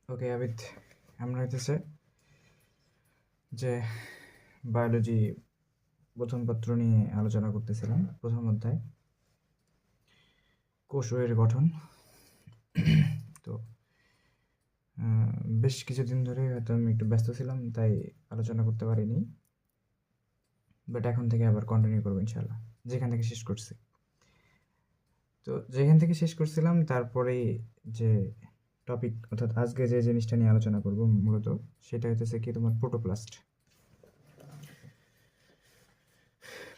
ওকে আবিদ, আমরা হইতেছে যে বায়োলজি প্রথম পত্র নিয়ে আলোচনা করতেছিলাম। প্রথম অধ্যায় কোষের গঠন। তো বেশ কিছুদিন ধরে হয়তো আমি একটু ব্যস্ত ছিলাম, তাই আলোচনা করতে পারিনি, বাট এখন থেকে আবার কন্টিনিউ করবো ইনশাল্লাহ, যেখান থেকে শেষ করছি। তো যেখান থেকে শেষ করছিলাম তারপরে যে টপিক, অর্থাৎ আজকে যে জিনিসটা নিয়ে আলোচনা করব মূলত, সেটা হইতেছে কি তোমার প্রোটোপ্লাস্ট।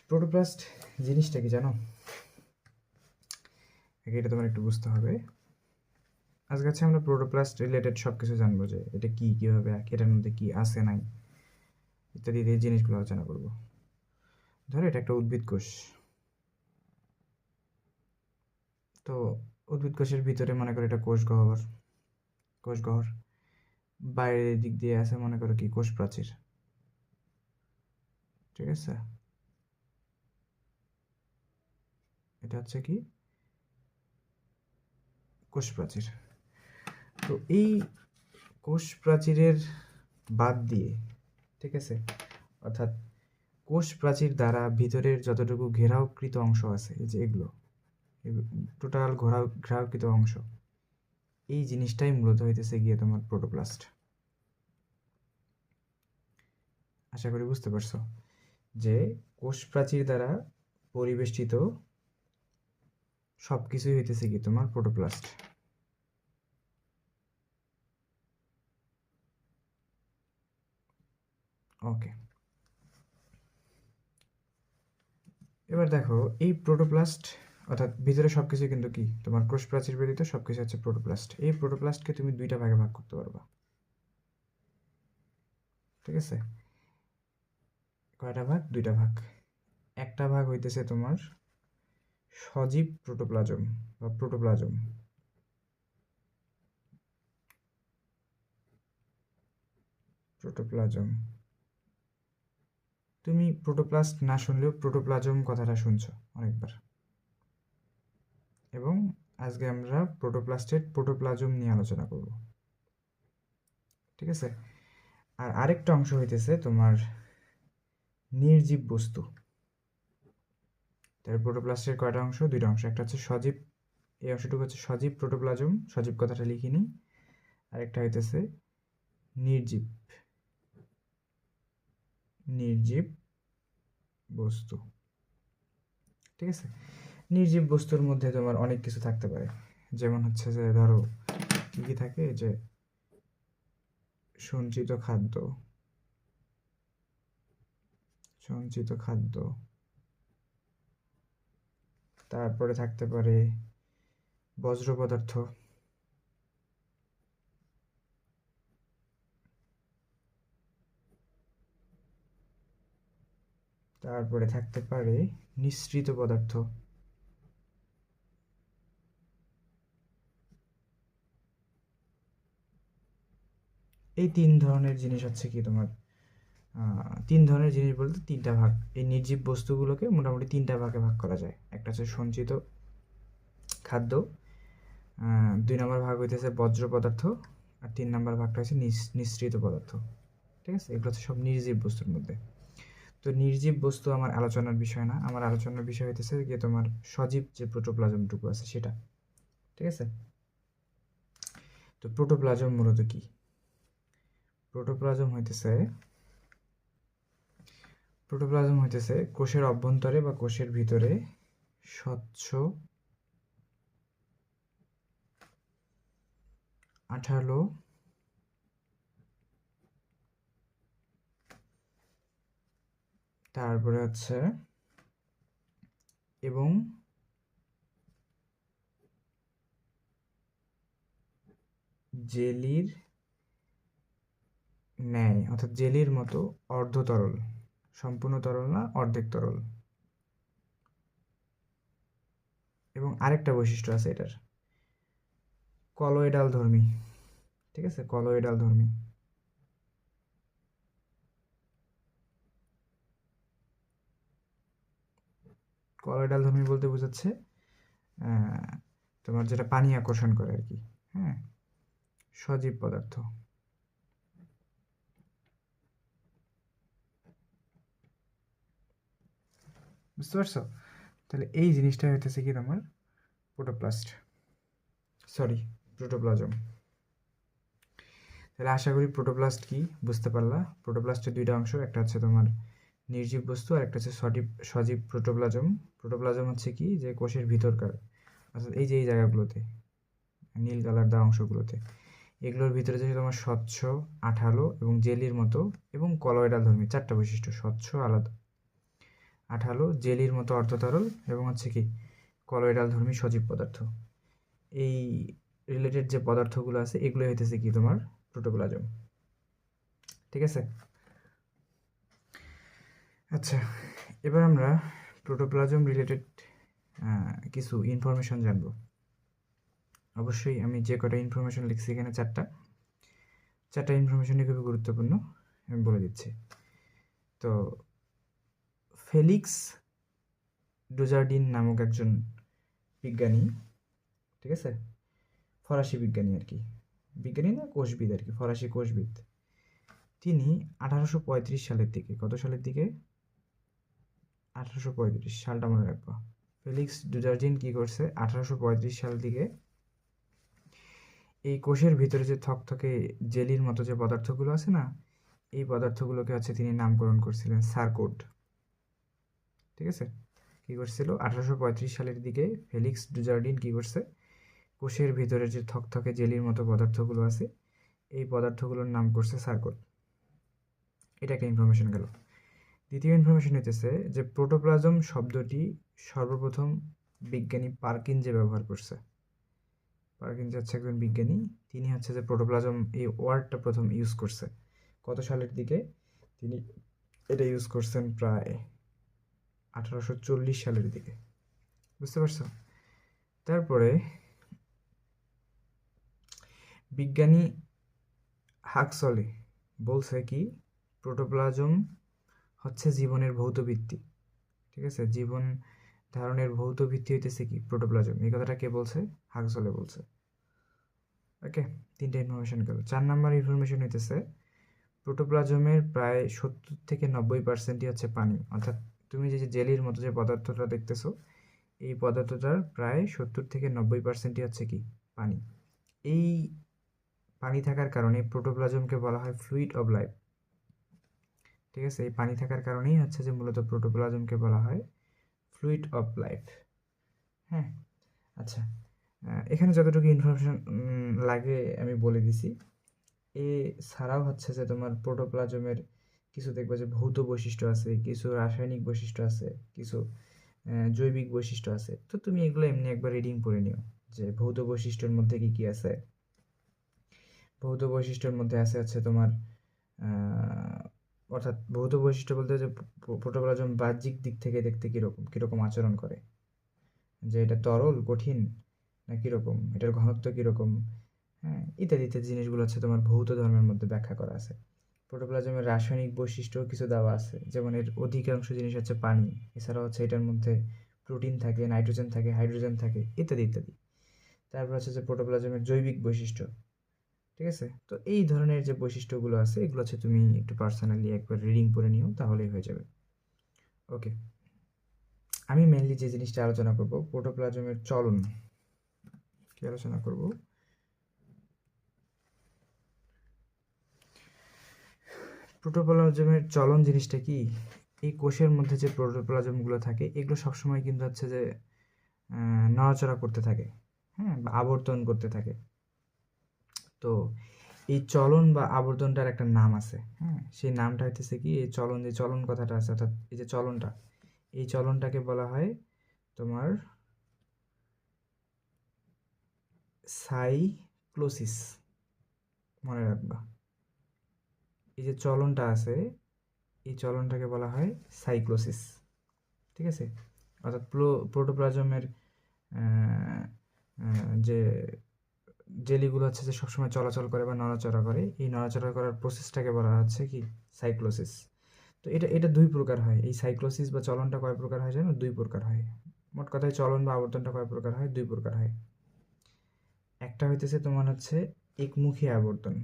প্রোটোপ্লাস্ট জিনিসটা কি জানো? এটা তোমার একটু বুঝতে হবে। আজকে হচ্ছে আমরা প্রোটোপ্লাস্ট রিলেটেড সব কিছু জানবো, যে এটা কি, কীভাবে, এটার মধ্যে কি আছে নাই ইত্যাদি এই জিনিসগুলো আলোচনা করব। ধরো এটা একটা উদ্ভিদ কোষ। তো উদ্ভিদ কোষের ভিতরে মনে করো এটা কোষগহ্বর। বাইরের দিক দিয়ে আছে মনে করো কি কোষ প্রাচীর। ঠিক আছে, এটা হচ্ছে কি কোষ প্রাচীর। তো এই কোষ প্রাচীরের বাদ দিয়ে, ঠিক আছে, অর্থাৎ কোষ প্রাচীর দ্বারা ভিতরের যতটুকু ঘেরাওকৃত অংশ আছে, এই যে এগুলো টোটাল ঘেরাওকৃত অংশ, এই জিনিসটাই মূলত হইতেছে গিয়ে তোমার প্রোটোপ্লাস্ট। আশা করি বুঝতে পারছো যে কোষ প্রাচীর দ্বারা পরিবেষ্টিত সব কিছুই হইতেছে কি তোমার প্রোটোপ্লাস্ট। ওকে, এবার দেখো এই প্রোটোপ্লাস্ট, অর্থাৎ ভিতরে সব কিছু কিন্তু কি তোমার কোষ প্রাচীর ব্যতীত সব কিছু হচ্ছে প্রোটোপ্লাস্ট। এই প্রোটোপ্লাস্টকে তুমি দুইটা ভাগে ভাগ করতে পারবা। ঠিক আছে, কয়টা ভাগ? দুইটা ভাগ। একটা ভাগ হইতেছে তোমার সজীব প্রোটোপ্লাজম বা প্রোটোপ্লাজম। প্রোটোপ্লাজম, তুমি প্রোটোপ্লাস্ট না শুনলেও প্রোটোপ্লাজম কথাটা শুনছো অনেকবার। এবং আজকে আমরা প্রোটোপ্লাস্টের প্রোটোপ্লাজম নিয়ে আলোচনা করব। ঠিক আছে, আর আরেকটা অংশ হইতেছে তোমার নির্জীব বস্তু। তার প্রোটোপ্লাস্টের কয়টা অংশ? দুইটা অংশ। একটা হচ্ছে সজীব, এই অংশটুকু হচ্ছে সজীব প্রোটোপ্লাজম, সজীব কথাটা লিখিনি। আরেকটা হইতেছে নির্জীব নির্জীব বস্তু। ঠিক আছে, নির্জীব বস্তুর মধ্যে তোমার অনেক কিছু থাকতে পারে, যেমন হচ্ছে যে ধরো কি কি থাকে, যে সঞ্চিত খাদ্য, তারপরে থাকতে পারে বজ্র পদার্থ, তারপরে থাকতে পারে নিঃসৃত পদার্থ, এই তিন ধরনের জিনিস হচ্ছে কি তোমার, তিন ধরনের জিনিস বলতে তিনটা ভাগ। এই নির্জীব বস্তুগুলোকে মোটামুটি তিনটা ভাগে ভাগ করা যায়। একটা হচ্ছে সঞ্চিত খাদ্য, দুই নম্বর ভাগ হইতেছে বজ্র পদার্থ, আর তিন নম্বর ভাগটা হচ্ছে নিঃসৃত পদার্থ। ঠিক আছে, এগুলো হচ্ছে সব নির্জীব বস্তুর মধ্যে। তো নির্জীব বস্তু আমার আলোচনার বিষয় না, আমার আলোচনার বিষয় হইতেছে গিয়ে তোমার সজীব যে প্রোটোপ্লাজমটুকু আছে সেটা। ঠিক আছে, তো প্রোটোপ্লাজম মূলত কি? প্রোটোপ্লাজম হইতেছে কোষের অভ্যন্তরে বা কোষের ভিতরে স্বচ্ছ আঠালো তারপরে হচ্ছে এবং জেলির ন্যায়, অর্থাৎ জেলির মতো অর্ধ তরল, সম্পূর্ণ তরল না, অর্ধেক তরল। এবং আরেকটা বৈশিষ্ট্য আছে এটার, কলয়েডাল ধর্মী। ঠিক আছে, কলয়েডাল ধর্মী। কলয়েডাল ধর্মী বলতে বোঝাচ্ছে তোমার যেটা পানি আকর্ষণ করে আর কি। হ্যাঁ, সজীব পদার্থ। বুঝতে পারছো? তাহলে এই জিনিসটা হইতেছে কি তোমার প্রোটোপ্লাজম। তাহলে আশা করি প্রোটোপ্লাস্ট কি বুঝতে পারলা। প্রোটোপ্লাস্টের দুইটা অংশ, একটা হচ্ছে তোমার নির্জীব বস্তু আর একটা হচ্ছে সজীব প্রোটোপ্লাজম। প্রোটোপ্লাজম হচ্ছে কি, যে কোষের ভিতরকার, অর্থাৎ এই যে এই জায়গাগুলোতে নীল কালার দেওয়া অংশগুলোতে, এগুলোর ভিতরে যে তোমার স্বচ্ছ, আঠালো এবং জেলির মতো এবং কলয়েডাল ধর্মী, চারটা বৈশিষ্ট্য: স্বচ্ছ, আলাদা, আঠালো, জেলির মতো অর্ধতরল এবং হচ্ছে কি কলয়েডাল ধর্মী সজীব পদার্থ। এই রিলেটেড যে পদার্থগুলো আছে এগুলো হইতেছে কি তোমার প্রোটোপ্লাজম। ঠিক আছে? আচ্ছা, এবার আমরা প্রোটোপ্লাজম রিলেটেড কিছু ইনফরমেশন জানবো। অবশ্যই আমি যে কটা ইনফরমেশন লিখছি এখানে চারটা ইনফরমেশনই খুবই গুরুত্বপূর্ণ, আমি বলে দিচ্ছি। তো ফেলিক্স ডুজার্ডিন নামক একজন বিজ্ঞানী, ঠিক আছে, ফরাসি বিজ্ঞানী আর কি, বিজ্ঞানী না কোষবিদ আর কি, ফরাসি কোষবিদ, তিনি 1835 সালের দিকে, কত সালের দিকে? 1835 সালটা মনে রাখবো। ফেলিক্স ডুজার্ডিন কি করছে 1835 সাল দিকে এই কোষের ভিতরে যে থকথকে জেলির মতো যে পদার্থগুলো আছে না, এই পদার্থগুলোকে হচ্ছে তিনি নামকরণ করছিলেন সার্কোড। ঠিক আছে? কি করছিল 1835 সালের দিকে ফেলিক্স ডুজার্ডিন কি করছে, কোষের ভিতরে যে থকথকে জেলির মতো পদার্থগুলো আছে এই পদার্থগুলোর নাম করছে সার্কোড। এটা একটা ইনফরমেশন গেল। দ্বিতীয় ইনফরমেশন হইতেছে যে প্রোটোপ্লাজম শব্দটি সর্বপ্রথম বিজ্ঞানী পারকিনজে ব্যবহার করছে। পারকিনজ হচ্ছে একজন বিজ্ঞানী, তিনি হচ্ছে যে প্রোটোপ্লাজম এই ওয়ার্ডটা প্রথম ইউজ করছে। কত সালের দিকে তিনি এটা ইউজ করছেন? প্রায় 1840 সালের দিকে। বুঝতে পারছো? তারপরে বিজ্ঞানী হাক্সলে বলছে কি, প্রোটোপ্লাজম হচ্ছে জীবনের ভৌত ভিত্তি। ঠিক আছে? জীবন ধারণের ভৌত ভিত্তি হইতেছে কি প্রোটোপ্লাজম। এই কথাটা কে বলছে? হাক্সলে বলছে। ওকে, তিনটা ইনফরমেশন গেল। 4 নাম্বার ইনফরমেশন হইতেছে প্রোটোপ্লাজমের প্রায় 70-90%ই হচ্ছে পানি। অর্থাৎ তুমি যে জেলির মতো যে পদার্থটা দেখতেছো এই পদার্থটার প্রায় 70-90%ই হচ্ছে কি পানি। এই পানি থাকার কারণে প্রোটোপ্লাজমকে বলা হয় ফ্লুইড অফ লাইফ। ঠিক আছে? এই পানি থাকার কারণেই হচ্ছে যে মূলত প্রোটোপ্লাজমকে বলা হয় ফ্লুইড অফ লাইফ। হ্যাঁ, আচ্ছা, এখানে যতটুকু ইনফরমেশন লাগে আমি বলে দিছি। এছাড়াও হচ্ছে যে তোমার প্রোটোপ্লাজমের কিছু দেখবে যে ভৌত বৈশিষ্ট্য আছে, কিছু রাসায়নিক বৈশিষ্ট্য আছে, কিছু জৈবিক বৈশিষ্ট্য আছে। তো তুমি এগুলো এমনি একবার রিডিং করে নিও যে ভৌত বৈশিষ্ট্যের মধ্যে কি কি আছে। ভৌত বৈশিষ্ট্যের মধ্যে আছে হচ্ছে তোমার অর্থাৎ ভৌত বৈশিষ্ট্য বলতে যে প্রোটোপ্লাজম বাহ্যিক দিক থেকে দেখতে কীরকম আচরণ করে, যে এটা তরল, কঠিন না কীরকম, এটার ঘনত্ব কীরকম, হ্যাঁ, ইত্যাদি ইত্যাদি জিনিসগুলো হচ্ছে তোমার ভৌত ধর্মের মধ্যে ব্যাখ্যা করা আছে। প্রোটোপ্লাজমের রাসায়নিক বৈশিষ্ট্য কিছু দেওয়া আছে, যেমন এর অধিকাংশ জিনিস হচ্ছে পানি, এছাড়া হচ্ছে এটার মধ্যে প্রোটিন থাকে, নাইট্রোজেন থাকে, হাইড্রোজেন থাকে, ইত্যাদি ইত্যাদি। তারপর হচ্ছে যে প্রোটোপ্লাজমের জৈবিক বৈশিষ্ট্য। ঠিক আছে? তো এই ধরনের যে বৈশিষ্ট্যগুলো আছে এগুলো হচ্ছে তুমি একটু পার্সোনালি একবার রিডিং করে নিও, তাহলেই হয়ে যাবে। ওকে, আমি মেনলি যে জিনিসটা আলোচনা করব প্রোটোপ্লাজমের চলন কি আলোচনা করব। প্রোটোপ্লাজমের চলন জিনিসটা কি, এই কোষের মধ্যে যে প্রোটোপ্লাজমগুলো থাকে এগুলো সবসময় কিন্তু হচ্ছে যে নড়াচড়া করতে থাকে, হ্যাঁ, বা আবর্তন করতে থাকে। তো এই চলন বা আবর্তনটার একটা নাম আছে, হ্যাঁ, সেই নামটা হইতেছে কি, এই চলন, যে চলন কথাটা আছে, অর্থাৎ এই যে চলনটা, এই চলনটাকে বলা হয় তোমার সাইক্লোসিস। মনে রাখবা, এই যে চলনটা আছে এই চলনটাকে বলা হয় সাইক্লোসিস। ঠিক আছে? অর্থাৎ প্রোটোপ্লাজমের যে জেলিগুলো হচ্ছে যে সবসময় চলাচল করে বা নড়াচড়া করে, এই নড়াচড়া করার প্রসেসটাকে বলা হচ্ছে কি সাইক্লোসিস। তো এটা দুই প্রকার হয়। এই সাইক্লোসিস বা চলনটা কয় প্রকার হয় জানো? দুই প্রকার হয়। মোট কথায় চলন বা আবর্তনটা কয় প্রকার হয়? দুই প্রকার হয়। একটা হইতেছে তোমার হচ্ছে একমুখী আবর্তন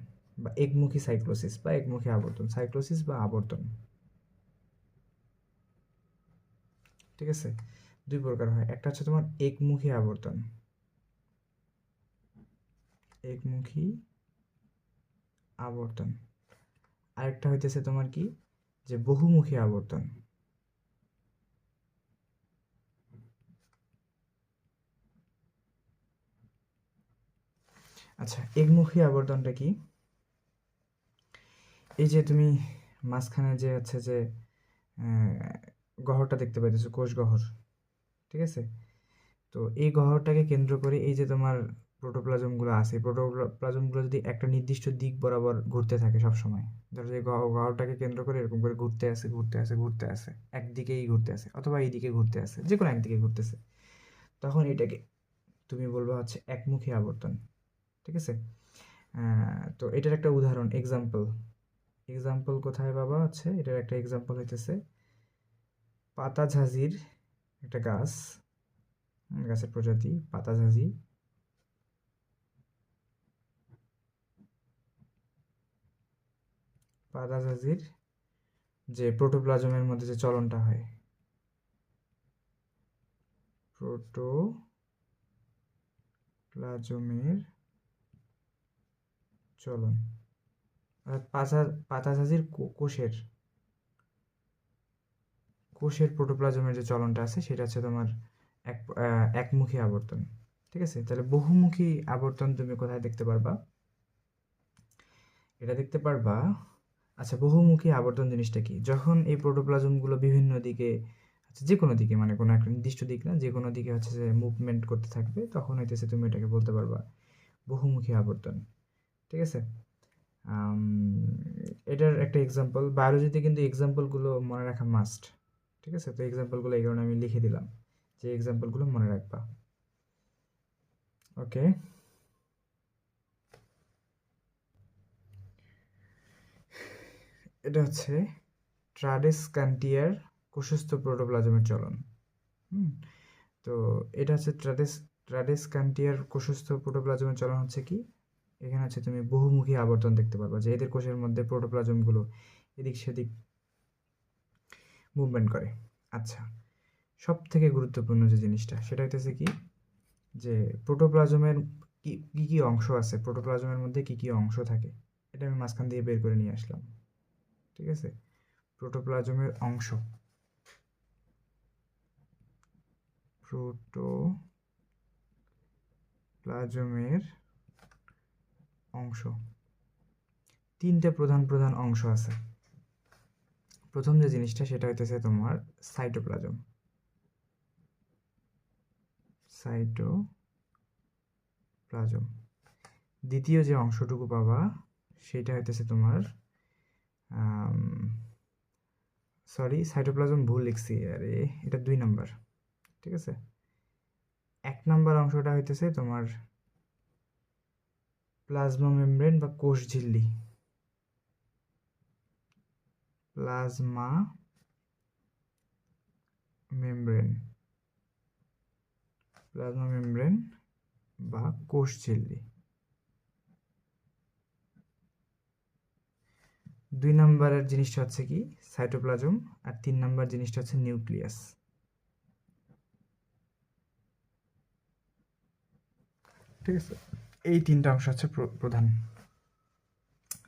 বা একমুখী সাইক্লোসিস বা একমুখী আবর্তন, সাইক্লোসিস বা আবর্তন। ঠিক আছে, দুই প্রকার হয়, একটা হচ্ছে তোমার একমুখী আবর্তন, একমুখী আবর্তন, আরেকটা হইতেছে তোমার কি, যে বহুমুখী আবর্তন। আচ্ছা, একমুখী আবর্তনটা কি? এই যে তুমি মাঝখানে যে হচ্ছে যে গহ্বরটা দেখতে পাইতেছো, কোষ গহ্বর, ঠিক আছে, তো এই গহ্বরটাকে কেন্দ্র করে এই যে তোমার প্রোটোপ্লাজমগুলো আছে, প্রোটোপ্লাজমগুলো যদি একটা নির্দিষ্ট দিক বরাবর ঘুরতে থাকে সবসময়, ধরো যে গহ্বরটাকে কেন্দ্র করে এরকম করে ঘুরতে আসে ঘুরতে আসে ঘুরতে আসে, একদিকেই ঘুরতে আসে অথবা এইদিকে ঘুরতে আসে, যে কোনো একদিকে ঘুরতেছে, তখন এটাকে তুমি বলবা হচ্ছে একমুখী আবর্তন। ঠিক আছে, তো এটার একটা উদাহরণ, এক্সাম্পল কোথায় বাবা, হচ্ছে এটার একটা এক্সাম্পল হইতেছে পাতাঝাজির একটা গাছ, গাছের প্রজাতি পাতাঝাজি, পাতাঝাজির যে প্রোটোপ্লাজমের মধ্যে যে চলনটা হয়, প্রোটোপ্লাজমের চলন, অর্থাৎ পাতাঝাজির কোষের প্রোটোপ্লাজমের যে চলনটা আছে সেটা হচ্ছে তোমার একমুখী আবর্তন। ঠিক আছে, তাহলে বহুমুখী আবর্তন তুমি কোথায় দেখতে পারবা? এটা দেখতে পারবা, আচ্ছা বহুমুখী আবর্তন জিনিসটা কি, যখন এই প্রোটোপ্লাজমগুলো বিভিন্ন দিকে, আচ্ছা যে কোনো দিকে, মানে কোনো একটা নির্দিষ্ট দিক না, যে কোনো দিকে হচ্ছে যে মুভমেন্ট করতে থাকবে, তখন হইতেছে তুমি এটাকে বলতে পারবা বহুমুখী আবর্তন। ঠিক আছে, এটার একটা এক্সাম্পল, বায়োলজিতে কিন্তু এক্সাম্পলগুলো মনে রাখা মাস্ট। ঠিক আছে, তো এক্সাম্পলগুলো এই কারণে আমি লিখে দিলাম যে এক্সাম্পলগুলো মনে রাখবা। ওকে, এটা হচ্ছে ট্রাডেসক্যান্টিয়ার কোষস্থ প্রোটোপ্লাজমের চলন। তো এটা হচ্ছে ট্রাডেসক্যান্টিয়ার কোষস্থ প্রোটোপ্লাজমের চলন হচ্ছে কি, এখানে হচ্ছে তুমি বহুমুখী আবর্তন দেখতে পারবা, যে এদের কোষের মধ্যে প্রোটোপ্লাজমগুলো এদিক সেদিক মুভমেন্ট করে। আচ্ছা, সব থেকে গুরুত্বপূর্ণ যে জিনিসটা সেটা হইতেছে কি, যে প্রোটোপ্লাজমের কি কি অংশ আছে, প্রোটোপ্লাজমের মধ্যে কি কি অংশ থাকে, এটা আমি মাঝখান দিয়ে বের করে নিয়ে আসলাম। ঠিক আছে, প্রোটোপ্লাজমের অংশ, প্রোটোপ্লাজমের অংশ, তিনটে প্রধান অংশ আছে। প্রথম যে জিনিসটা সেটা হইতেছে তোমার সাইটোপ্লাজম, দ্বিতীয় যে অংশটুকু পাবা সেটা হইতেছে তোমার সরি সাইটোপ্লাজম ভুল লিখছি, আরে এটা 2 নাম্বার। ঠিক আছে, 1 নাম্বার অংশটা হইতেছে তোমার প্লাজমা মেমব্রেন বা কোষ ঝিল্লি, প্লাজমা মেমব্রেন বা কোষ ঝিল্লি। 2 নাম্বারের জিনিসটা হচ্ছে কি সাইটোপ্লাজম, আর 3 নাম্বার জিনিসটা হচ্ছে নিউক্লিয়াস। ঠিক আছে, এই 3টা অংশ হচ্ছে প্রধান।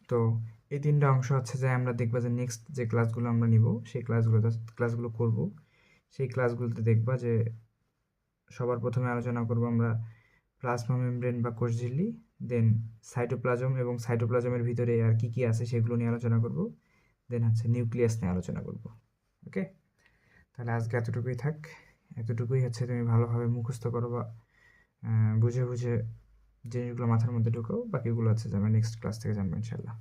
তো এই 3টা অংশ হচ্ছে যে আমরা দেখবা যে নেক্সট যে ক্লাসগুলো আমরা নিব সেই ক্লাসগুলো করব, সেই ক্লাসগুলোতে দেখবা যে সবার প্রথমে আলোচনা করব আমরা প্লাজমা মেমব্রেন বা কোষঝিল্লি, দেন সাইটোপ্লাজম এবং সাইটোপ্লাজমের ভিতরে আর কি কি আছে সেগুলো নিয়ে আলোচনা করব, দেন হচ্ছে নিউক্লিয়াস নিয়ে আলোচনা করব। ওকে, তাহলে আজকে এতটুকুই থাক, এতটুকুই হচ্ছে তুমি ভালোভাবে মুখস্থ করো বা বুঝে বুঝে জিনিসগুলো মাথার মধ্যে ঢুকাও, বাকিগুলো হচ্ছে যে আমরা নেক্সট ক্লাস থেকে জানবো ইনশাল্লাহ।